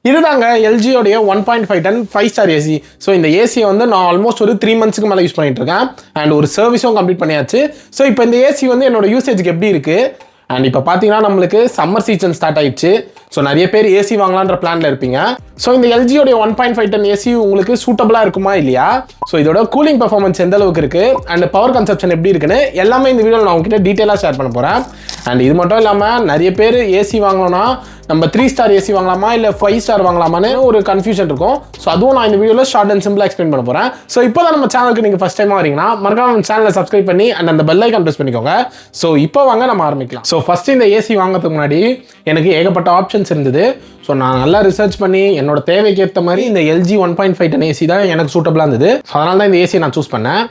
இதுதாங்க எல்ஜியோடைய 1.5 ton 5 star AC. So இந்த ஏசியை வந்து நான் ஆல்மோஸ்ட் ஒரு 3 மந்த்ஸ்க்கு மேலே யூஸ் பண்ணிட்டு இருக்கேன். அண்ட் ஒரு சர்வீஸும் கம்ப்ளீட் பண்ணியாச்சு. ஸோ இப்போ இந்த ஏசி வந்து என்னோட யூசேஜுக்கு எப்படி இருக்கு. அண்ட் இப்போ பார்த்தீங்கன்னா நம்மளுக்கு சம்மர் சீசன் ஸ்டார்ட் ஆயிடுச்சு. ஸோ நிறைய பேர் ஏசி வாங்கலான்ற பிளான்ல இருப்பீங்க. ஸோ இந்த எல்ஜியோடைய 1.5 டன் ஏசி உங்களுக்கு சூட்டபிளா இருக்குமா இல்லையா, ஸோ இதோட கூலிங் பெர்ஃபார்மன்ஸ் எந்த அளவுக்கு இருக்கு அண்ட் பவர் கன்சப்ஷன் எப்படி இருக்குன்னு எல்லாமே இந்த வீடியோவில் நான் உங்ககிட்ட டீட்டெயிலாக ஷேர் பண்ண போறேன். அண்ட் இது மட்டும் இல்லாமல் நிறைய பேர் ஏசி வாங்கணும்னா நம்ம 3 ஸ்டார் ஏசி வாங்கலாமா இல்லை 5 ஸ்டார் வாங்கலாமான்னு ஒரு கன்ஃபியூஷன் இருக்கும். ஸோ அதுவும் நான் இந்த வீடியோவில் ஷார்ட் அண்ட் சிம்பிளாக எக்ஸ்பிளைன் பண்ண போகிறேன். ஸோ இப்போ தான் நம்ம சேனலுக்கு நீங்கள் ஃபஸ்ட் டைமாக வரீங்கன்னா மறக்காம நம்ம சேனலை சப்ஸ்கிரைப் பண்ணி அண்ட் அந்த பெல் ஐக்கான் ப்ரெஸ் பண்ணிக்கோங்க. ஸோ இப்போ வாங்க நம்ம ஆரம்பிக்கலாம். ஸோ ஃபஸ்ட்டு இந்த ஏசி வாங்குறதுக்கு முன்னாடி எனக்கு ஏகப்பட்ட ஆப்ஷன்ஸ் இருந்தது. ஸோ நான் நல்லா ரிசர்ச் பண்ணி என்னோட தேவைக்கு ஏற்ற மாதிரி இந்த எல்ஜி 1.5 டன் ஏசி தான் எனக்கு சூட்டபிளாக இருந்தது. ஸோ அதனால தான் இந்த ஏசியை நான் சூஸ் பண்ணேன்.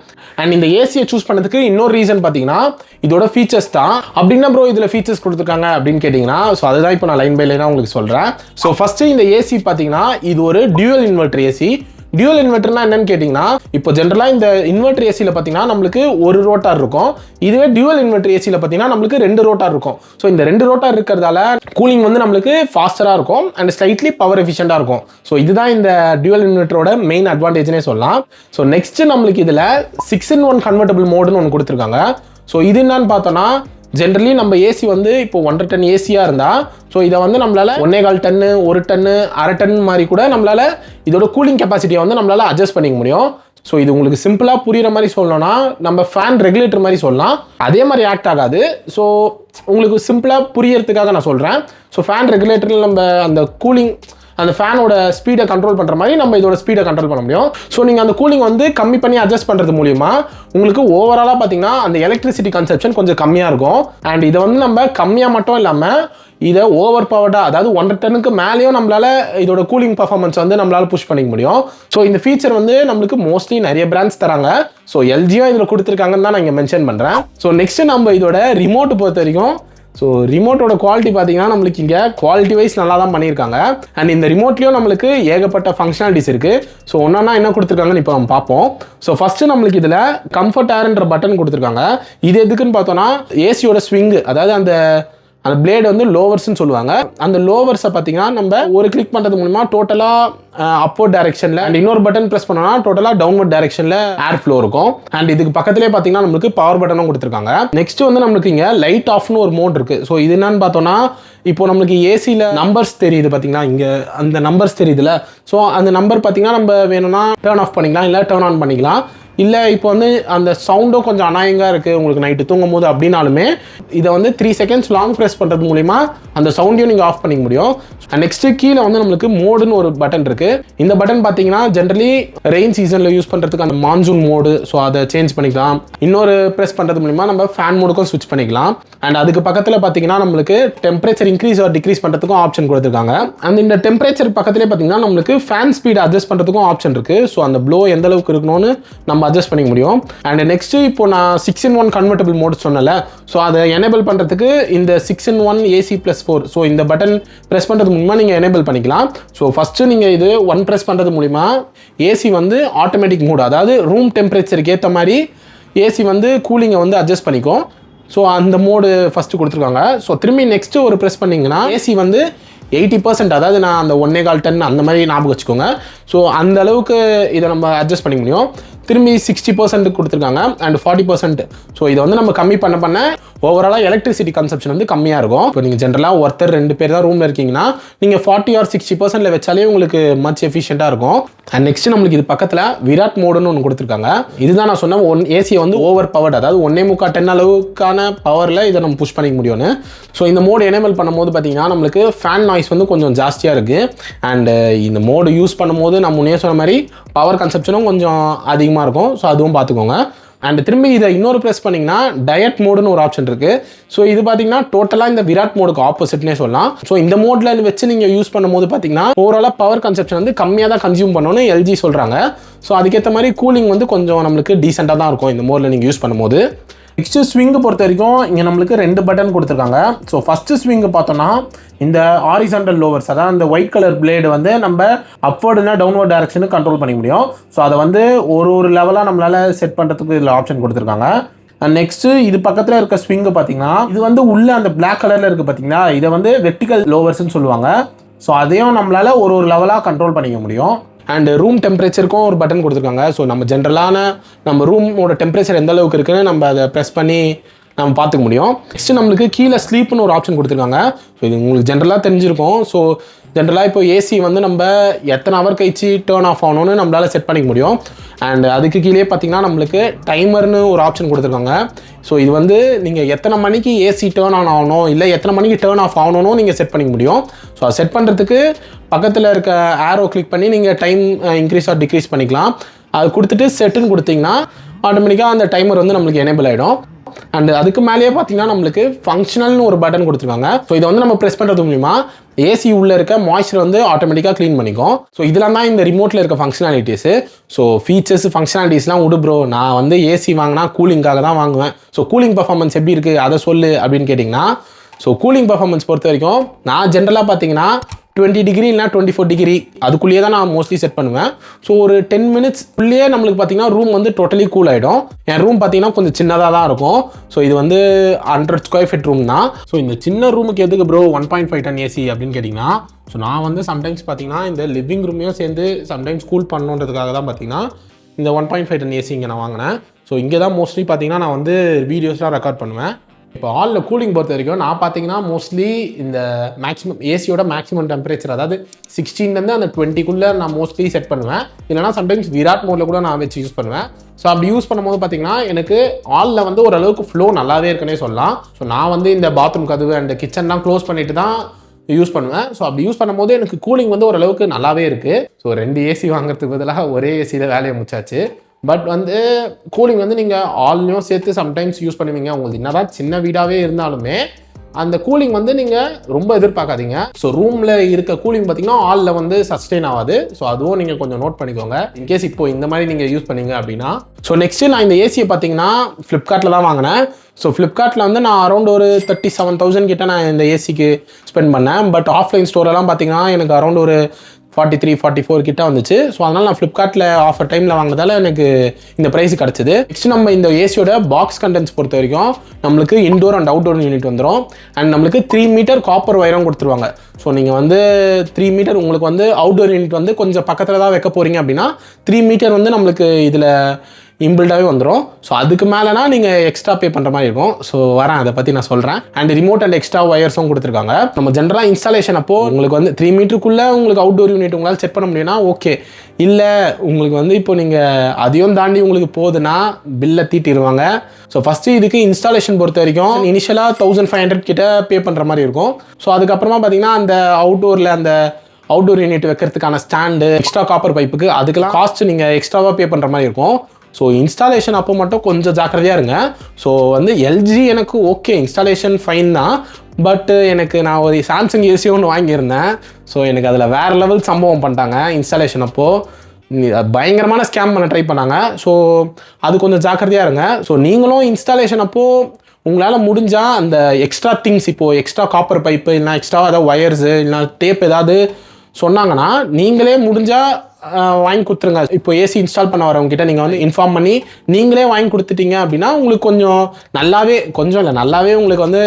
அண்ட் இந்த ஏசியை சூஸ் பண்ணதுக்கு இன்னொரு ரீசன் பார்த்தீங்கன்னா இதோட ஃபீச்சர்ஸ் தான். அப்படின்னா ப்ரோ இதில் ஃபீச்சர்ஸ் கொடுத்துருக்காங்க அப்படின்னு கேட்டிங்கன்னா, ஸோ அதுதான் இப்போ நான் லைன் பை லைனாக உங்களுக்கு சொல்கிறேன். ஸோ ஃபஸ்ட்டு இந்த ஏசி பார்த்தீங்கன்னா இது ஒரு டியூவல் இன்வெர்டர் ஏசி. டியூவல் இன்வெர்டர்னா என்னன்னு கேட்டிங்கன்னா, இப்போ ஜென்ரலாக இந்த இன்வெர்டர் ஏசியில் பார்த்தீங்கன்னா நம்மளுக்கு ஒரு ரோட்டார் இருக்கும். இதுவே டியூவல் இன்வெர்டர் ஏசியில் பார்த்தீங்கன்னா நம்மளுக்கு 2 ரோட்டார் இருக்கும். ஸோ இந்த 2 ரோட்டார் இருக்கிறதால கூலிங் வந்து நம்மளுக்கு ஃபாஸ்டராக இருக்கும் அண்ட் ஸ்லைட்லி பவர் எஃபிஷியண்டாக இருக்கும். ஸோ இதுதான் இந்த டியூவல் இன்வெர்டரோட மெயின் அட்வான்டேஜ்னே சொல்லலாம். ஸோ நெக்ஸ்ட் நம்மளுக்கு இதில் 6-in-1 கன்வெர்டபிள் மோடுன்னு ஒன்று கொடுத்துருக்காங்க. ஸோ இது என்னன்னு பார்த்தோன்னா, ஜென்ரலி நம்ம ஏசி வந்து இப்போ 1.5 டன் ஏசியாக இருந்தால் ஸோ இதை வந்து நம்மளால் 1.25 டன்னு 1 டன்னு 1/2 டன் மாதிரி கூட நம்மளால் இதோட கூலிங் கெப்பாசிட்டியை வந்து நம்மளால் அட்ஜஸ்ட் பண்ணிக்க முடியும். ஸோ இது உங்களுக்கு சிம்பிளாக புரிகிற மாதிரி சொல்லணும்னா நம்ம ஃபேன் ரெகுலேட்டர் மாதிரி சொல்லலாம். அதே மாதிரி ஆக்ட் ஆகாது. ஸோ உங்களுக்கு சிம்பிளாக புரியறதுக்காக நான் சொல்கிறேன். ஸோ ஃபேன் ரெகுலேட்டரில் நம்ம அந்த கூலிங் அந்த ஃபேனோட ஸ்பீடை கண்ட்ரோல் பண்ணுற மாதிரி நம்ம இதோட ஸ்பீடை கண்ட்ரோல் பண்ண முடியும். ஸோ நீங்கள் அந்த கூலிங் வந்து கம்மி பண்ணி அட்ஜஸ்ட் பண்ணுறது மூலிமா உங்களுக்கு ஓவராலாக பார்த்தீங்கன்னா அந்த எலக்ட்ரிசிட்டி கன்சப்ஷன் கொஞ்சம் கம்மியாக இருக்கும். அண்ட் இதை வந்து நம்ம கம்மியாக மட்டும் இல்லாமல் இதை ஓவர் பவர்டாக, அதாவது 1.5 டன்னுக்கு மேலேயும் நம்மளால் இதோட கூலிங் பர்ஃபார்மன்ஸ் வந்து நம்மளால் புஷ் பண்ணிக்க முடியும். ஸோ இந்த ஃபீச்சர் வந்து நம்மளுக்கு மோஸ்ட்லி நிறைய பிராண்ட்ஸ் தராங்க. ஸோ எல்ஜியும் இதில் கொடுத்துருக்காங்கன்னு தான் நான் இங்கே மென்ஷன் பண்ணுறேன். ஸோ நெக்ஸ்ட் நம்ம இதோட ரிமோட் பொறுத்த வரைக்கும், ஸோ ரிமோட்டோட குவாலிட்டி பார்த்தீங்கன்னா நம்மளுக்கு இங்கே குவாலிட்டி வைஸ் நல்லா தான் பண்ணியிருக்காங்க. அண்ட் இந்த ரிமோட்லேயும் நம்மளுக்கு ஏகப்பட்ட ஃபங்க்ஷனாலிட்டிஸ் இருக்குது. ஸோ ஒன்றா என்ன கொடுத்துருக்காங்கன்னு இப்போ நம்ம பார்ப்போம். ஸோ ஃபஸ்ட்டு நம்மளுக்கு இதில் கம்ஃபர்ட் ஏர்ன்ற பட்டன் கொடுத்துருக்காங்க. இது எதுக்குன்னு பார்த்தோன்னா ஏசியோட ஸ்விங்கு, அதாவது அந்த பிளேடு வந்து லோவர்ஸ்ன்னு சொல்லுவாங்க. அந்த லோவர்ஸை பார்த்தீங்கன்னா நம்ம ஒரு கிளிக் பண்ணுறது மூலமா டோட்டலாக அப்வர்ட் டைரக்ஷனில் அண்ட் இன்னொரு பட்டன் ப்ரெஸ் பண்ணோம்னா டோட்டலாக டவுன்வர்ட் டைரக்ஷனில் ஏர் ஃப்ளோ இருக்கும். அண்ட் இதுக்கு பக்கத்திலே பார்த்தீங்கன்னா நம்மளுக்கு பவர் பட்டனும் கொடுத்துருக்காங்க. நெக்ஸ்ட் வந்து நம்மளுக்கு இங்கே லைட் ஆஃப்னு ஒரு மோட் இருக்குது. ஸோ இது என்னன்னு பார்த்தோன்னா, இப்போ நம்மளுக்கு ஏசியில் நம்பர்ஸ் தெரியுது பார்த்தீங்கன்னா, இங்கே அந்த நம்பர்ஸ் தெரியுதுல்ல. ஸோ அந்த நம்பர் பார்த்தீங்கன்னா நம்ம வேணும்னா டர்ன் ஆஃப் பண்ணிக்கலாம், இல்லை டர்ன் ஆன் பண்ணிக்கலாம். இல்லை இப்போ வந்து அந்த சவுண்டும் கொஞ்சம் அநாயங்காக இருக்குது உங்களுக்கு நைட்டு தூங்கும் போது அப்படின்னாலுமே இதை வந்து 3 செகண்ட்ஸ் லாங் ப்ரெஸ் பண்ணுறது மூலிமா அந்த சவுண்டையும் நீங்கள் ஆஃப் பண்ணிக்க முடியும். நெக்ஸ்ட்டு கீழே வந்து நம்மளுக்கு மோடுன்னு ஒரு பட்டன் இருக்குது. இந்த பட்டன் பார்த்தீங்கன்னா ஜென்ரலி ரெயின் சீசனில் யூஸ் பண்ணுறதுக்கு அந்த மான்சூன் மோடு, ஸோ அதை சேஞ்ச் பண்ணிக்கலாம். இன்னொரு ப்ரெஸ் பண்ணுறது மூலிமா நம்ம ஃபேன் மோடுக்கும் ஸ்விட்ச் பண்ணிக்கலாம். அண்ட் அதுக்கு பக்கத்தில் பார்த்தீங்கன்னா நம்மளுக்கு டெம்பரேச்சர் இன்க்ரீஸ் ஆர் டிக்ரீஸ் பண்ணுறதுக்கும் ஆப்ஷன் கொடுத்துருக்காங்க. அண்ட் இந்த டெம்பரேச்சர் பக்கத்திலே பார்த்தீங்கன்னா நம்மளுக்கு ஃபேன் ஸ்பீட் அட்ஜஸ்ட் பண்ணுறதுக்கும் ஆப்ஷன் இருக்குது. ஸோ அந்த ப்ளோ எந்த அளவுக்கு இருக்கணும்னு நம்ம அட்ஜஸ்ட் பண்ணிக்க முடியும். அண்ட் நெக்ஸ்ட் இப்போ நான் 6-in-1 கன்வெர்டபிள் மோட் சொன்னல, ஸோ அதை எனேபிள் பண்ணுறதுக்கு இந்த 6-in-1 AC+4, ஸோ இந்த பட்டன் ப்ரெஸ் பண்ணுறது மூலமா நீங்கள் எனேபிள் பண்ணிக்கலாம். ஸோ ஃபஸ்ட்டு நீங்கள் இது 1 ப்ரெஸ் பண்ணுறது மூலிமா ஏசி வந்து ஆட்டோமேட்டிக் மோட், அதாவது ரூம் டெம்பரேச்சருக்கு ஏற்ற மாதிரி ஏசி வந்து கூலிங்கை வந்து அட்ஜஸ்ட் பண்ணிக்கும். ஸோ அந்த மோடு ஃபஸ்ட்டு கொடுத்துருக்காங்க. ஸோ திரும்பி நெக்ஸ்ட்டு ஒரு ப்ரெஸ் பண்ணிங்கன்னா ஏசி வந்து 80%, அதாவது நான் அந்த 1.25 டன் அந்த மாதிரி ஞாபகம் வச்சுக்கோங்க. ஸோ அந்த அளவுக்கு இதை நம்ம அட்ஜஸ்ட் பண்ணிக்க முடியும். திரும்பி 60% கொடுத்துருக்காங்க அண்ட் 40%. ஸோ இதை வந்து நம்ம கம்மி பண்ண ஓவராலாக எலக்ட்ரிசிட்டி கன்சப்ஷன் வந்து கம்மியாக இருக்கும். இப்போ நீங்கள் ஜென்ரலாக ஒருத்தர் 2 பேர் தான் ரூமில் இருக்கீங்கன்னா நீங்கள் 40 or 60% வச்சாலே உங்களுக்கு மச் எஃபிஷியண்டாக இருக்கும். அண்ட் நெக்ஸ்ட் நம்மளுக்கு இது பக்கத்தில் விராட் மோடுன்னு ஒன்று கொடுத்துருக்காங்க. இதுதான் நான் சொன்ன ஏசியை வந்து ஓவர் பவர்ட், அதாவது 1.25 டன் அளவுக்கான பவரில் இதை நம்ம புஷ் பண்ணிக்க முடியும்னு. ஸோ இந்த மோடு எனேபிள் பண்ணும்போது பார்த்தீங்கன்னா நம்மளுக்கு ஃபேன் நாய்ஸ் வந்து கொஞ்சம் ஜாஸ்தியாக இருக்குது. அண்ட் இந்த மோடு யூஸ் பண்ணும்போது நம்ம முன்னே சொன்ன மாதிரி பவர் கன்சப்ஷனும் கொஞ்சம் அதிகமாக இருக்கும். ஸோ அதுவும் பார்த்துக்கோங்க. அண்ட் திரும்பி இதை இன்னொரு ப்ரெஸ் பண்ணிங்கன்னா டயட் மோடுன்னு ஒரு ஆப்ஷன் இருக்குது. ஸோ இது பார்த்தீங்கன்னா டோட்டலாக இந்த விராட் மோடுக்கு ஆப்போசிட்னே சொல்லலாம். ஸோ இந்த மோடில் வச்சு நீங்கள் யூஸ் பண்ணும்போது பார்த்தீங்கன்னா ஓவராலாக பவர் கன்சப்ஷன் வந்து கம்மியாக தான் கன்சியூம் பண்ணணும்னு எல்ஜி சொல்கிறாங்க. ஸோ அதுக்கேற்ற மாதிரி கூலிங் வந்து கொஞ்சம் நம்மளுக்கு டீசெண்டாக தான் இருக்கும் இந்த மோடில் நீங்கள் யூஸ் பண்ணும்போது. நெக்ஸ்ட் ஸ்விங்கு பொறுத்த வரைக்கும் இங்கே நம்மளுக்கு 2 பட்டன் கொடுத்துருக்காங்க. ஸோ ஃபஸ்ட்டு ஸ்விங்கு பார்த்தோன்னா இந்த ஹாரிசான்டல் லோவர்ஸ், அதாவது இந்த ஒயிட் கலர் பிளேடு வந்து நம்ம அப்வர்டுனா டவுன்வர்ட் டைரக்ஷனுக்கு கண்ட்ரோல் பண்ணிக்க முடியும். ஸோ அதை வந்து ஒரு லெவலாக நம்மளால் செட் பண்ணுறதுக்கு இதில் ஆப்ஷன் கொடுத்துருக்காங்க. நெக்ஸ்ட் இது பக்கத்தில் இருக்க ஸ்விங்கு பார்த்தீங்கன்னா இது வந்து உள்ள அந்த பிளாக் கலரில் இருக்குது பார்த்தீங்கன்னா, இதை வந்து வெர்டிகல் லோவர்ஸ்ன்னு சொல்லுவாங்க. ஸோ அதையும் நம்மளால் ஒரு லெவலாக கண்ட்ரோல் பண்ணிக்க முடியும். அண்ட் ரூம் டெம்பரேச்சருக்கும் ஒரு பட்டன் கொடுத்துருக்காங்க. ஸோ நம்ம ஜென்ரலான நம்ம ரூமோட டெம்பரேச்சர் எந்த அளவுக்கு இருக்குன்னு நம்ம அதை ப்ரெஸ் பண்ணி நம்ம பார்த்துக்க முடியும். நெக்ஸ்ட் நம்மளுக்கு கீழே ஸ்லீப்னு ஒரு ஆப்ஷன் கொடுத்துருக்காங்க. ஸோ இது உங்களுக்கு ஜென்ரலாக தெரிஞ்சிருக்கும். ஸோ ஜென்ரலாக இப்போ ஏசி வந்து நம்ம எத்தனை ஹவர் கழிச்சு டேர்ன் ஆஃப் ஆகணும்னு நம்மளால் செட் பண்ணிக்க முடியும். அண்ட் அதுக்கு கீழே பார்த்தீங்கன்னா நம்மளுக்கு டைமர்னு ஒரு ஆப்ஷன் கொடுத்துருக்காங்க. ஸோ இது வந்து நீங்கள் எத்தனை மணிக்கு ஏசி டேர்ன் ஆன் ஆகணும் இல்லை எத்தனை மணிக்கு டேர்ன் ஆஃப் ஆகணும்னு நீங்கள் செட் பண்ணிக்க முடியும். ஸோ அதை செட் பண்ணுறதுக்கு பக்கத்தில் இருக்க ஆரோ கிளிக் பண்ணி நீங்கள் டைம் இன்க்ரீஸ் ஆர் டிக்ரீஸ் பண்ணிக்கலாம். அது கொடுத்துட்டு செட்டுன்னு கொடுத்தீங்கன்னா ஆட்டோமேட்டிக்காக அந்த டைமர் வந்து நம்மளுக்கு எனேபிள் ஆகிடும். அண்ட் அதுக்கு மேலேயே பார்த்தீங்கன்னா நம்மளுக்கு ஃபங்க்ஷனல்னு ஒரு பட்டன் கொடுத்துருக்காங்க. ஸோ இதை வந்து நம்ம ப்ரெஸ் பண்ணுறது மூலிமா ஏசி உள்ளே இருக்க மாய்ஸ்சர் வந்து ஆட்டோமேட்டிக்காக க்ளீன் பண்ணிக்கும். ஸோ இதெல்லாம் தான் இந்த ரிமோட்டில் இருக்க ஃபங்க்ஷனாலிட்டிஸு. ஸோ ஃபீச்சர்ஸ் ஃபங்க்ஷனாலிட்டிஸ்லாம் விடு ப்ரோ, நான் வந்து ஏசி வாங்கினா கூலிங்காக தான் வாங்குவேன். ஸோ கூலிங் பர்ஃபார்மன்ஸ் எப்படி இருக்குது அதை சொல்லு அப்படின்னு கேட்டிங்கன்னா, ஸோ கூலிங் பர்ஃபார்மன்ஸ் பொறுத்த வரைக்கும் நான் ஜென்ரலாக பார்த்தீங்கன்னா 20 டிகிரி இல்லைனா 24 டிகிரி அதுக்குள்ளேயே தான் நான் மோஸ்ட்லி செட் பண்ணுவேன். ஸோ ஒரு 10 மினிட்ஸ்க்குள்ளேயே நம்மளுக்கு பார்த்தீங்கன்னா ரூம் வந்து டோட்டலி கூல் ஆகிடும். என் ரூம் பார்த்தீங்கன்னா கொஞ்சம் சின்னதாக தான் இருக்கும். ஸோ இது வந்து 100 ஸ்கொயர் ஃபீட் ரூம் தான். ஸோ இந்த சின்ன ரூமுக்கு எதுக்கு ப்ரோ 1.5 டன் ஏசி அப்படின்னு கேட்டிங்கன்னா, ஸோ நான் வந்து சம்டைம்ஸ் பார்த்தீங்கன்னா இந்த லிவிங் ரூமையும் சேர்ந்து சம்டைம்ஸ் கூல் பண்ணணுன்றதுக்காக தான் பார்த்தீங்கன்னா இந்த 1.5 டன் ஏசி இங்கே நான் வாங்கினேன். ஸோ இங்கே தான் மோஸ்ட்லி பார்த்தீங்கன்னா நான் வந்து வீடியோஸ்லாம் ரெக்கார்ட் பண்ணுவேன். இப்போ ஹாலில் கூலிங் பொறுத்த வரைக்கும் நான் பார்த்தீங்கன்னா மோஸ்ட்லி இந்த மேக்ஸிமம் ஏசியோட மேக்ஸிமம் டெம்பரேச்சர் அதாவது 16லேருந்து அந்த 20க்குள்ளே நான் மோஸ்ட்லி செட் பண்ணுவேன். இல்லைனா சம்டைம்ஸ் விராட் மோடில் கூட நான் வச்சு யூஸ் பண்ணுவேன். ஸோ அப்படி யூஸ் பண்ணும்போது பார்த்தீங்கன்னா எனக்கு ஹாலில் வந்து ஓரளவுக்கு ஃப்ளோ நல்லாவே இருக்குன்னே சொல்லலாம். ஸோ நான் வந்து இந்த பாத்ரூம் கதவு அண்ட் கிச்சன்லாம் க்ளோஸ் பண்ணிட்டு தான் யூஸ் பண்ணுவேன். ஸோ அப்படி யூஸ் பண்ணும்போது எனக்கு கூலிங் வந்து ஓரளவுக்கு நல்லாவே இருக்குது. ஸோ 2 ஏசி வாங்குறதுக்கு பதிலாக ஒரே ஏசியில் வேலையை முடிச்சாச்சு. பட் வந்து கூலிங் வந்து நீங்கள் ஆல்லையும் சேர்த்து சம்டைம்ஸ் யூஸ் பண்ணுவீங்க. உங்களுக்கு என்னதான் சின்ன வீடாகவே இருந்தாலுமே அந்த கூலிங் வந்து நீங்கள் ரொம்ப எதிர்பார்க்காதீங்க. ஸோ ரூமில் இருக்க கூலிங் பார்த்தீங்கன்னா ஆலில் வந்து சஸ்டெயின் ஆகாது. ஸோ அதுவும் நீங்கள் கொஞ்சம் நோட் பண்ணிக்கோங்க இன்கேஸ் இப்போ இந்த மாதிரி நீங்கள் யூஸ் பண்ணீங்க அப்படின்னா. ஸோ நெக்ஸ்ட்டு நான் இந்த ஏசியை பார்த்தீங்கன்னா ஃப்ளிப்கார்ட்டில் தான் வாங்கினேன். ஸோ ஃப்ளிப்கார்ட்டில் வந்து நான் அரௌண்ட் ஒரு 37,000 கிட்ட நான் இந்த ஏசிக்கு ஸ்பெண்ட் பண்ணேன். பட் ஆஃப்லைன் ஸ்டோரெல்லாம் பார்த்தீங்கன்னா எனக்கு அரௌண்ட் ஒரு 43-44 கிட்ட வந்துச்சு. ஸோ அதனால் நான் ஃப்ளிப்கார்ட்டில் ஆஃபர் டைமில் வாங்கினதால எனக்கு இந்த ப்ரைஸ் கிடச்சிது. நெக்ஸ்ட் நம்ம இந்த ஏசியோட பாக்ஸ் கண்டென்ட்ஸ் பொறுத்த வரைக்கும் நம்மளுக்கு இன்டோர் அண்ட் அவுட்டோர் யூனிட் வந்துடும். அண்ட் நம்மளுக்கு 3 மீட்டர் காப்பர் வயரும் கொடுத்துருவாங்க. ஸோ நீங்கள் வந்து 3 மீட்டர் உங்களுக்கு வந்து அவுட்டோர் யூனிட் வந்து கொஞ்சம் பக்கத்தில் தான் வைக்க போகிறீங்க அப்படின்னா 3 மீட்டர் வந்து நம்மளுக்கு இதில் இம்பில்டாகவே வந்துடும். ஸோ அதுக்கு மேலேனா நீங்கள் எக்ஸ்ட்ரா பே பண்ணுற மாதிரி இருக்கும். ஸோ வரேன் அதை பற்றி நான் சொல்கிறேன். அண்ட் ரிமோட் அண்ட் எக்ஸ்ட்ரா ஒயர்ஸும் கொடுத்துருக்காங்க. நம்ம ஜென்ரலாக இன்ஸ்டாலேஷன் அப்போ உங்களுக்கு வந்து 3 மீட்டருக்குள்ளே உங்களுக்கு அவுட்டோர் யூனிட் உங்களால் செட் பண்ண முடியும்னா ஓகே. இல்லை உங்களுக்கு வந்து இப்போ நீங்கள் அதையும் தாண்டி உங்களுக்கு போகுதுன்னா பில்லை தீட்டிடுவாங்க. ஸோ ஃபஸ்ட்டு இதுக்கு இன்ஸ்டாலேஷன் பொறுத்த வரைக்கும் இனிஷியலாக 1500 கிட்ட பே பண்ணுற மாதிரி இருக்கும். ஸோ அதுக்கப்புறமா பார்த்தீங்கன்னா அந்த அவுட்டோரில் அந்த அவுட்டோர் யூனிட் வைக்கிறதுக்கான ஸ்டாண்டு எக்ஸ்ட்ரா காப்பர் பைப்புக்கு அதுக்கெல்லாம் காஸ்ட் நீங்கள் எக்ஸ்ட்ராவாக பே பண்ணுற மாதிரி இருக்கும். ஸோ இன்ஸ்டாலேஷன் அப்போ மட்டும் கொஞ்சம் ஜாக்கிரதையாக இருங்க. ஸோ வந்து எல்ஜி எனக்கு ஓகே இன்ஸ்டாலேஷன் ஃபைன் தான். பட் எனக்கு நான் ஒரு சாம்சங் ஏசி ஒன்று வாங்கியிருந்தேன். ஸோ எனக்கு அதில் வேறு லெவல் சம்பவம் பண்ணிட்டாங்க இன்ஸ்டாலேஷன் அப்போது. பயங்கரமான ஸ்கேம் பண்ண ட்ரை பண்ணாங்க. ஸோ அது கொஞ்சம் ஜாக்கிரதையாக இருங்க. ஸோ நீங்களும் இன்ஸ்டாலேஷன் அப்போது உங்களால் முடிஞ்சால் அந்த எக்ஸ்ட்ரா திங்ஸ் இப்போது எக்ஸ்ட்ரா காப்பர் பைப்பு இல்லைனா எக்ஸ்ட்ரா ஏதாவது ஒயர்ஸு இல்லைனா டேப் ஏதாவது சொன்னாங்கன்னா நீங்களே முடிஞ்சால் வாங்கி கொடுத்துருங்க. இப்போ ஏசி இன்ஸ்டால் பண்ண வரவங்ககிட்ட நீங்கள் வந்து இன்ஃபார்ம் பண்ணி நீங்களே வாங்கி கொடுத்துட்டீங்க அப்படின்னா உங்களுக்கு கொஞ்சம் நல்லாவே கொஞ்சம் இல்லை நல்லாவே உங்களுக்கு வந்து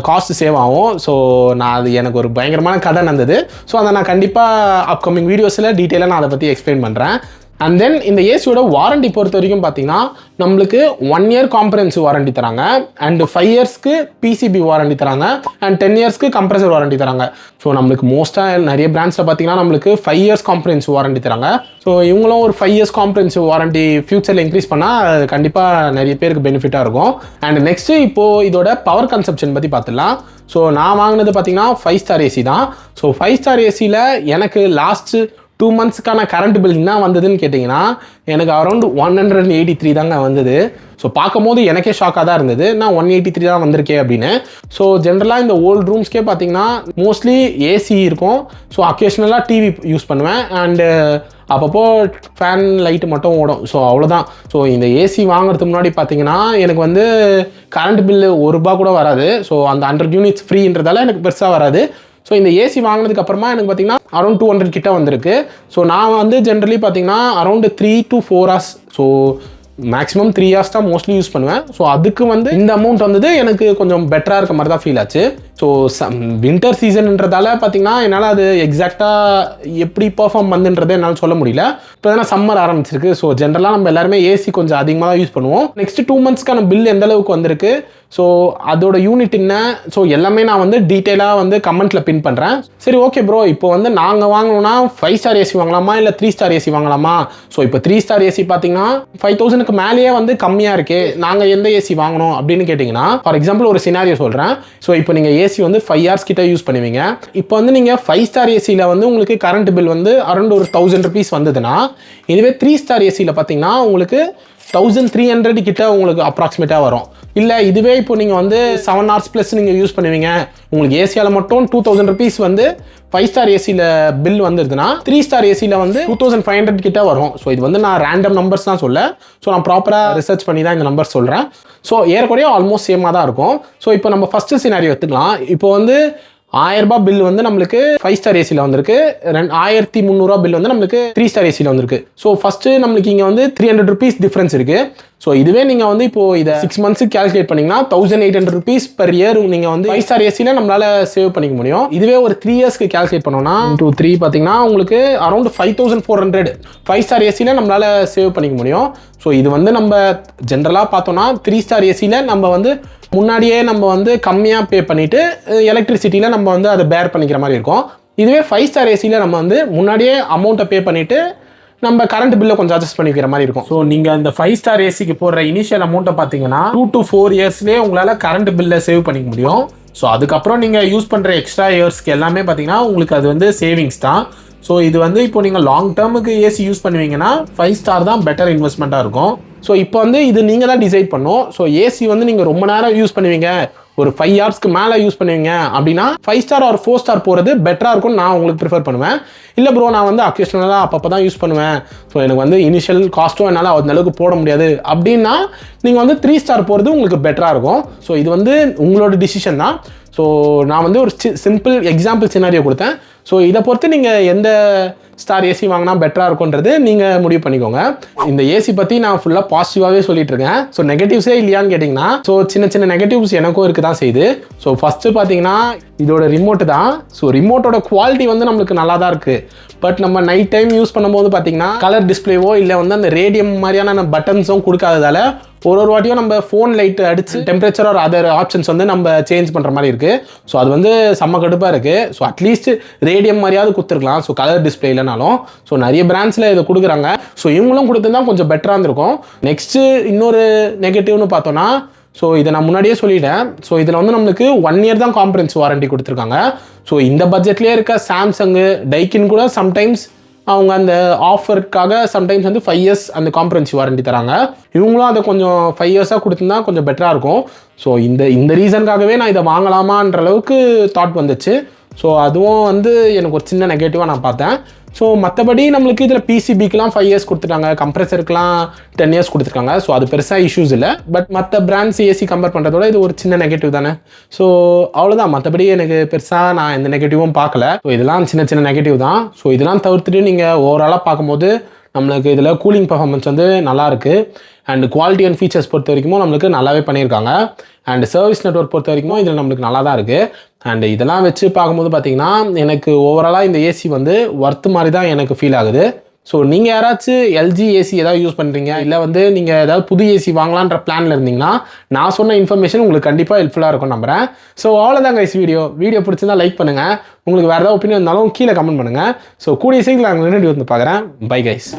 காஸ்ட் சேவ் ஆகும். ஸோ நான் அது எனக்கு ஒரு பயங்கரமான கதை நடந்தது. ஸோ அதை நான் கண்டிப்பாக அப்கமிங் வீடியோஸில் டீட்டெயிலாக நான் அதை பற்றி எக்ஸ்பிளைன் பண்ணுறேன். அண்ட் தென் இந்த ஏசியோட வாரண்டி பொறுத்த வரைக்கும் பார்த்தீங்கன்னா நம்மளுக்கு 1 இயர் காம்ப்ரஹென்சிவ் வாரண்டி தராங்க. அண்ட் 5 இயர்ஸ்க்கு பிசிபி வாரண்டி தராங்க. அண்ட் 10 இயர்ஸ்க்கு கம்ப்ரஸர் வாரண்டி தராங்க. ஸோ நம்மளுக்கு மோஸ்ட்டாக நிறைய பிராண்ட்ஸில் பார்த்தீங்கன்னா நம்மளுக்கு 5 இயர்ஸ் காம்ப்ரஹென்சிவ் வாரண்டி தராங்க. ஸோ இவங்களும் ஒரு 5 இயர்ஸ் காம்ப்ரஹென்சிவ் வாரண்டி ஃபியூச்சரில் இன்க்ரீஸ் பண்ணால் கண்டிப்பாக நிறைய பேருக்கு பெனிஃபிட்டாக இருக்கும். அண்ட் நெக்ஸ்ட்டு இப்போது இதோட பவர் கன்சப்ஷன் பற்றி பார்த்துடலாம். ஸோ நான் வாங்கினது பார்த்தீங்கன்னா 5 ஸ்டார் ஏசி தான். ஸோ 5 ஸ்டார் ஏசியில் எனக்கு லாஸ்ட்டு 2 மந்த்ஸ்க்கான கரண்ட் பில் என்ன வந்ததுன்னு கேட்டிங்கன்னா எனக்கு அரௌண்ட் 183 தாங்க வந்தது. ஸோ பார்க்கும் போது எனக்கே ஷாக்காக தான் இருந்தது. நான் 183 தான் வந்திருக்கேன் அப்படின்னு. ஸோ ஜென்ரலாக இந்த ஓல்டு ரூம்ஸ்க்கே பார்த்தீங்கன்னா மோஸ்ட்லி ஏசி இருக்கும். ஸோ அக்கேஷ்னலாக டிவி யூஸ் பண்ணுவேன். அண்டு அப்பப்போ ஃபேன் லைட்டு மட்டும் ஓடும். ஸோ அவ்வளோதான். ஸோ இந்த ஏசி வாங்குறதுக்கு முன்னாடி பார்த்தீங்கன்னா எனக்கு வந்து கரண்ட் பில்லு ₹1 கூட வராது. ஸோ அந்த 100 யூனிட்ஸ் ஃப்ரீன்றதால எனக்கு பெருசாக வராது. ஸோ இந்த ஏசி வாங்கினதுக்கு அப்புறமா எனக்கு பார்த்தீங்கன்னா அரௌண்ட் 200 கிட்ட வந்திருக்கு. ஸோ நான் வந்து ஜென்ரலி பார்த்தீங்கன்னா around 3 to 4 hours so maximum 3 hours தான் மோஸ்ட்லி யூஸ் பண்ணுவேன். ஸோ அதுக்கு வந்து இந்த அமௌண்ட் வந்தது எனக்கு கொஞ்சம் பெட்டராக இருக்க மாதிரி தான் ஃபீல் ஆச்சு. ஸோ வின்டர் சீசன்ன்றதால பார்த்தீங்கன்னா என்னால் அது எக்ஸாக்டாக எப்படி பர்ஃபார்ம் பண்ணுன்றதை என்னால் சொல்ல முடியல. இப்போ தானே சம்மர் ஆரம்பிச்சிருக்கு. ஸோ ஜென்ரலாக நம்ம எல்லாருமே ஏசி கொஞ்சம் அதிகமாக தான் யூஸ் பண்ணுவோம். நெக்ஸ்ட் 2 monthsக்கான பில் எந்த அளவுக்கு வந்திருக்கு, ஸோ அதோட யூனிட் என்ன, ஸோ எல்லாமே நான் வந்து டீட்டெயிலாக வந்து கமெண்ட்டில் பின் பண்ணுறேன். சரி ஓகே ப்ரோ, இப்போ வந்து நாங்கள் வாங்கணும்னா 5 ஸ்டார் ஏசி வாங்கலாமா இல்லை 3 ஸ்டார் ஏசி வாங்கலாமா? ஸோ இப்போ 3 ஸ்டார் ஏசி பார்த்தீங்கன்னா 5000க்கு மேலேயே வந்து கம்மியாக இருக்கு. நாங்கள் எந்த ஏசி வாங்கணும் அப்படின்னு கேட்டிங்கன்னா, ஃபார் எக்ஸாம்பிள் ஒரு சினாரியோ சொல்கிறேன். ஸோ இப்போ நீங்கள் ஏசி வந்து 5 hours கிட்ட யூஸ் பண்ணுவீங்க. இப்போ வந்து நீங்கள் 5 ஸ்டார் ஏசியில் வந்து உங்களுக்கு கரண்ட் பில் வந்து அரௌண்ட் ஒரு 1000 rupees வந்ததுன்னா, இதுவே 3 ஸ்டார் ஏசியில் பார்த்தீங்கன்னா உங்களுக்கு 1300 கிட்ட உங்களுக்கு அப்ராக்சிமேட்டாக வரும். இல்லை இதுவே இப்போ நீங்கள் வந்து 7 hours ப்ளஸ் நீங்கள் யூஸ் பண்ணுவீங்க, உங்களுக்கு ஏசியால் மட்டும் 2000 rupees வந்து 5 ஸ்டார் ஏசியில் பில் வந்துருதுன்னா 3 ஸ்டார் ஏசியில் வந்து 2500 கிட்ட வரும். ஸோ இது வந்து நான் ரேண்டம் நம்பர்ஸ் தான் சொல்ல, ஸோ நான் ப்ராப்பராக ரிசர்ச் பண்ணி தான் இந்த நம்பர் சொல்கிறேன். ஸோ ஏறக்குறைய ஆல்மோஸ்ட் சேமாக தான் இருக்கும். ஸோ இப்போ நம்ம ஃபஸ்ட்டு சினாரியோ எடுத்துக்கலாம். இப்போ வந்து 1000 ரூபாய் பில் வந்து நம்மளுக்கு 5 ஸ்டார் ஏசியில் வந்திருக்கு, 1300 பில் வந்து நம்மளுக்கு 3 ஸ்டார் ஏசியில் வந்திருக்கு. ஸோ ஃபஸ்ட்டு நம்மளுக்கு இங்கே வந்து 300 rupees டிஃப்ரென்ஸ் இருக்குது. ஸோ இதுவே நீங்கள் வந்து இப்போ இதை 6 months கால்குலேட் பண்ணிங்கன்னா 1800 rupees per year நீங்கள் வந்து 5 ஸ்டார் ஏசியில் நம்மளால் சேவ் பண்ணிக்க முடியும். இதுவே ஒரு 3 yearsக்கு கால்குலேட் பண்ணோம்னா 2-3 பார்த்தீங்கன்னா உங்களுக்கு அரௌண்ட் 5400 5 ஸ்டார் ஏசியில் நம்மளால் சேவ் பண்ணிக்க முடியும். ஸோ இது வந்து நம்ம ஜென்ரலாக பார்த்தோம்னா 3 ஸ்டார் ஏசியில் நம்ம வந்து முன்னாடியே நம்ம வந்து கம்மியாக பே பண்ணிவிட்டு எலக்ட்ரிசிட்டியில் நம்ம வந்து அதை பேர் பண்ணிக்கிற மாதிரி இருக்கும். இதுவே 5 ஸ்டார் ஏசியில் நம்ம வந்து முன்னாடியே அமௌண்ட்டை பே பண்ணிவிட்டு நம்ம கரண்ட் பில்லை கொஞ்சம் அட்ஜஸ்ட் பண்ணிக்கிற மாதிரி இருக்கும். ஸோ நீங்கள் இந்த 5 ஸ்டார் ஏசிக்கு போடுற இனிஷியல் அமௌண்ட்டை பார்த்தீங்கன்னா 2 to 4 yearsலேயே உங்களால் கரண்ட் பில்லை சேவ் பண்ணிக்க முடியும். ஸோ அதுக்கப்புறம் நீங்கள் யூஸ் பண்ணுற எக்ஸ்ட்ரா இயர்ஸ்க்கு எல்லாமே பார்த்தீங்கன்னா உங்களுக்கு அது வந்து சேவிங்ஸ் தான். ஸோ இது வந்து இப்போ நீங்கள் லாங் டேர்முக்கு ஏசி யூஸ் பண்ணுவீங்கன்னா 5 ஸ்டார் தான் பெட்டர் இன்வெஸ்ட்மெண்ட்டாக இருக்கும். ஸோ இப்போ வந்து இது நீங்கள் தான் டிசைட் பண்ணணும். ஸோ ஏசி வந்து நீங்கள் ரொம்ப நேரம் யூஸ் பண்ணுவீங்க, ஒரு 5 ஹவர்ஸ்க்கு மேலே யூஸ் பண்ணுவீங்க அப்படின்னா 5 ஸ்டார் ஆர் 4 ஸ்டார் போகிறது பெட்டராக இருக்கும்னு நான் உங்களுக்கு ப்ரிஃபர் பண்ணுவேன். இல்லை ப்ரோ நான் வந்து அக்கேஷனலாக அப்பப்போ தான் யூஸ் பண்ணுவேன், ஸோ எனக்கு வந்து இனிஷியல் காஸ்ட்டும் என்னால் அந்த அளவுக்கு போட முடியாது அப்படின்னா நீங்கள் வந்து 3 ஸ்டார் போகிறது உங்களுக்கு பெட்டராக இருக்கும். ஸோ இது வந்து உங்களோட டிசிஷன் தான். ஸோ நான் வந்து ஒரு சிம்பிள் எக்ஸாம்பிள் சினாரியோ கொடுத்தேன். ஸோ இதை பொறுத்து நீங்கள் எந்த ஸ்டார் ஏசி வாங்கினா பெட்டராக இருக்கும்ன்றது நீங்கள் முடிவு பண்ணிக்கோங்க. இந்த ஏசி பற்றி நான் ஃபுல்லாக பாசிட்டிவாகவே சொல்லிட்டு இருக்கேன். ஸோ நெகட்டிவ்ஸே இல்லையான்னு கேட்டிங்கன்னா, ஸோ சின்ன சின்ன நெகட்டிவ்ஸ் எனக்கும் இருக்க தான் செய்யுது. ஸோ ஃபஸ்ட்டு பார்த்தீங்கன்னா இதோட ரிமோட்டு தான். ஸோ ரிமோட்டோட குவாலிட்டி வந்து நம்மளுக்கு நல்லா தான் இருக்குது. பட் நம்ம நைட் டைம் யூஸ் பண்ணும்போது பார்த்தீங்கன்னா கலர் டிஸ்பிளேவோ இல்லை வந்து அந்த ரேடியம் மாதிரியான பட்டன்ஸும் கொடுக்காததால ஒரு வாட்டியும் நம்ம ஃபோன் லைட் அடிச்சு டெம்பரேச்சர் ஆர் அதர் ஆப்ஷன்ஸ் வந்து நம்ம சேஞ்ச் பண்ணுற மாதிரி இருக்குது. ஸோ அது வந்து செம்ம கடுப்பாக இருக்குது. ஸோ அட்லீஸ்ட் ரேடியம் மாதிரியாவது கொடுத்துருக்கலாம், ஸோ கலர் டிஸ்பிளே இல்லைனாலும். ஸோ நிறைய பிராண்ட்ஸில் இதை கொடுக்குறாங்க. ஸோ இவங்களும் கொடுத்துருந்தா கொஞ்சம் பெட்டராக இருந்திருக்கும். நெக்ஸ்ட்டு இன்னொரு நெகட்டிவ்னு பார்த்தோன்னா, ஸோ இதை நான் முன்னாடியே சொல்லிட்டேன். ஸோ இதில் வந்து நம்மளுக்கு 1 year தான் காம்ப்ரஹென்சிவ் வாரண்டி கொடுத்துருக்காங்க. ஸோ இந்த பட்ஜெட்லேயே இருக்க சாம்சங்கு டைக்கின் கூட சம்டைம்ஸ் அவங்க அந்த ஆஃபருக்காக சம்டைம்ஸ் வந்து 5 years அந்த காம்ப்ரஹென்சிவ் வாரண்டி தராங்க. இவங்களும் அதை கொஞ்சம் 5 yearsஆக கொடுத்துருந்தா கொஞ்சம் பெட்டராக இருக்கும். ஸோ இந்த ரீசனுக்காகவே நான் இதை வாங்கலாமான்ற அளவுக்கு தாட் வந்துச்சு. ஸோ அதுவும் வந்து எனக்கு ஒரு சின்ன நெகட்டிவாக நான் பார்த்தேன். ஸோ மற்றபடி நம்மளுக்கு இதில் பிசிபிக்கெலாம் 5 years கொடுத்துட்டாங்க, கம்ப்ரெசருக்குலாம் 10 years கொடுத்துருக்காங்க. ஸோ அது பெருசாக இஷ்யூஸ் இல்லை. பட் மற்ற பிராண்ட்ஸ் ஏசி கம்பேர் பண்ணுறதோட இது ஒரு சின்ன நெகட்டிவ் தானே. ஸோ அவ்வளோதான், மற்றபடி எனக்கு பெருசாக நான் எந்த நெகட்டிவும் பார்க்கல. ஸோ இதெல்லாம் சின்ன சின்ன நெகட்டிவ் தான். ஸோ இதெல்லாம் தவிர்த்துட்டு நீங்கள் ஓவராலாக பார்க்கும்போது நம்மளுக்கு இதில் கூலிங் பர்ஃபார்மன்ஸ் வந்து நல்லாயிருக்கு. அண்ட் குவாலிட்டி அண்ட் ஃபீச்சர்ஸ் பொறுத்த வரைக்கும் நம்மளுக்கு நல்லாவே பண்ணியிருக்காங்க. அண்ட் சர்வீஸ் நெட்வொர்க் பொறுத்த வரைக்கும் இதில் நம்மளுக்கு நல்லா தான் இருக்குது. அண்ட் இதெல்லாம் வச்சு பார்க்கும்போது பார்த்தீங்கன்னா எனக்கு ஓவராலாக இந்த ஏசி வந்து ஒர்த்து மாதிரி தான் எனக்கு ஃபீல் ஆகுது. ஸோ நீங்கள் யாராச்சும் எல்ஜி ஏசி ஏதாவது யூஸ் பண்ணுறீங்க, இல்லை வந்து நீங்கள் ஏதாவது புது ஏசி வாங்கலான்ற பிளானில் இருந்தீங்கன்னா நான் சொன்ன இன்ஃபர்மேஷன் உங்களுக்கு கண்டிப்பாக ஹெல்ப்ஃபுல்லாக இருக்கும் நம்புறேன். ஸோ அவ்வளோதான் கைஸ், வீடியோ பிடிச்சிருந்தா லைக் பண்ணுங்கள். உங்களுக்கு வேறு ஏதாவது ஒப்பீனியன் இருந்தாலும் கீழே கமெண்ட் பண்ணுங்கள். ஸோ கூடிய சீக்கிரம் நாங்கள் வந்து பார்க்குறேன். Bye guys.